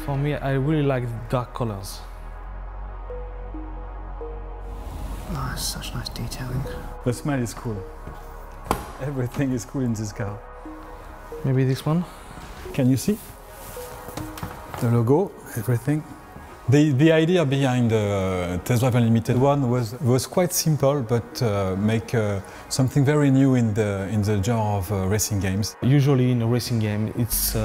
For me, I really like dark colors. Oh, it's such nice detailing. The smell is cool. Everything is cool in this car. Maybe this one? Can you see? The logo, everything. The idea behind the Test Drive Unlimited one was quite simple, but make something very new in the genre of racing games. Usually in a racing game, it's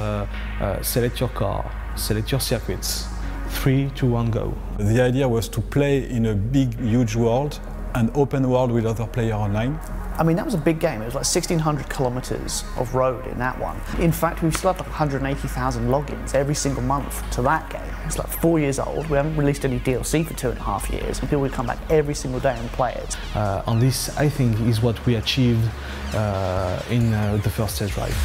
select your car, select your circuits, 3, 2, 1, go. The idea was to play in a big, huge world, an open world with other players online. I mean, that was a big game. It was like 1,600 kilometers of road in that one. In fact, we've still had like 180,000 logins every single month to that game. It's like 4 years old. We haven't released any DLC for 2.5 years, and people would come back every single day and play it. And this, I think, is what we achieved in the first test drive.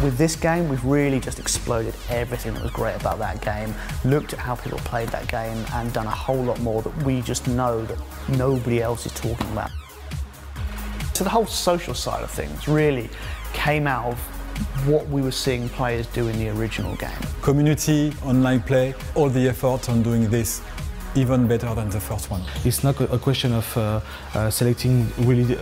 With this game, we've really just exploded everything that was great about that game, looked at how people played that game, and done a whole lot more that we just know that nobody else is talking about. So the whole social side of things really came out of what we were seeing players do in the original game. Community, online play, all the effort on doing this even better than the first one. It's not a question of selecting really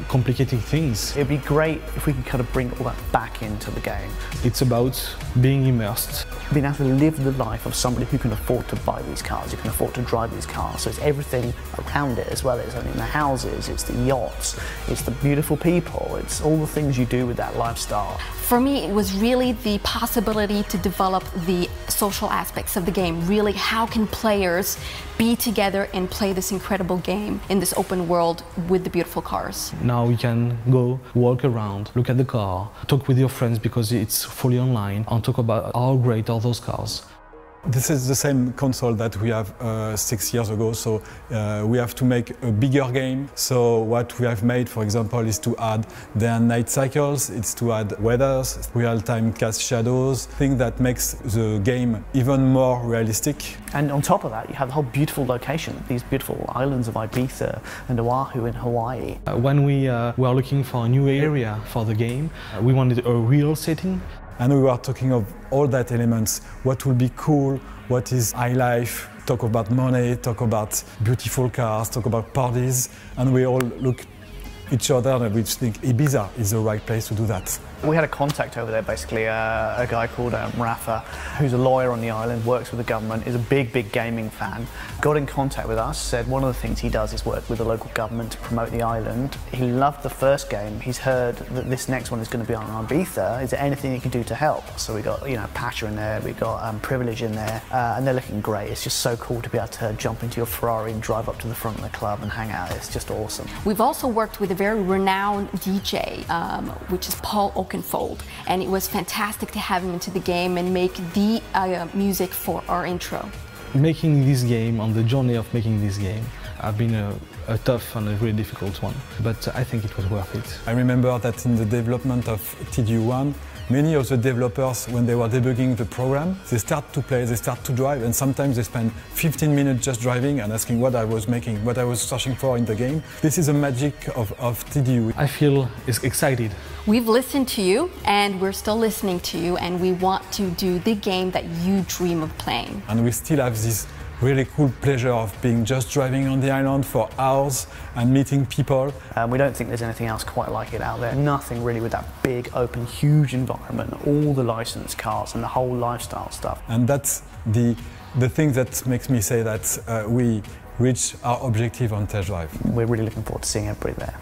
complicated things. It'd be great if we could kind of bring all that back into the game. It's about being immersed. Being able to live the life of somebody who can afford to buy these cars, who can afford to drive these cars. So it's everything around it as well. It's the houses, it's the yachts, it's the beautiful people, it's all the things you do with that lifestyle. For me, it was really the possibility to develop the social aspects of the game. Really, how can players be together and play this incredible game in this open world with the beautiful cars? Now you can go walk around, look at the car, talk with your friends because it's fully online, and talk about how great are those cars. This is the same console that we have 6 years ago, so we have to make a bigger game. So what we have made, for example, is to add day and night cycles, it's to add weathers, real-time cast shadows, thing that makes the game even more realistic. And on top of that, you have the whole beautiful location, these beautiful islands of Ibiza and Oahu in Hawaii. When we were looking for a new area for the game, we wanted a real setting. And we were talking of all that elements, what will be cool, what is high life, talk about money, talk about beautiful cars, talk about parties, and we all look each other and we think Ibiza is the right place to do that. We had a contact over there, basically, a guy called Rafa, who's a lawyer on the island, works with the government, is a big gaming fan. Got in contact with us, said one of the things he does is work with the local government to promote the island. He loved the first game. He's heard that this next one is going to be on Ibiza. Is there anything he can do to help? So we got, Pasha in there, we got Privilege in there, and they're looking great. It's just so cool to be able to jump into your Ferrari and drive up to the front of the club and hang out. It's just awesome. We've also worked with a very renowned DJ, which is Paul Oakenfold, and it was fantastic to have him into the game and make the music for our intro. Making this game, on the journey of making this game, have been a tough and a really difficult one, but I think it was worth it. I remember that in the development of TD1, many of the developers, when they were debugging the program, they start to play, they start to drive, and sometimes they spend 15 minutes just driving and asking what I was making, what I was searching for in the game. This is the magic of TD. I feel excited. We've listened to you, and we're still listening to you, and we want to do the game that you dream of playing. And we still have this really cool pleasure of being just driving on the island for hours and meeting people. We don't think there's anything else quite like it out there. Nothing really with that big, open, huge environment, all the licensed cars and the whole lifestyle stuff. And that's the thing that makes me say that we reached our objective on test drive. We're really looking forward to seeing everybody there.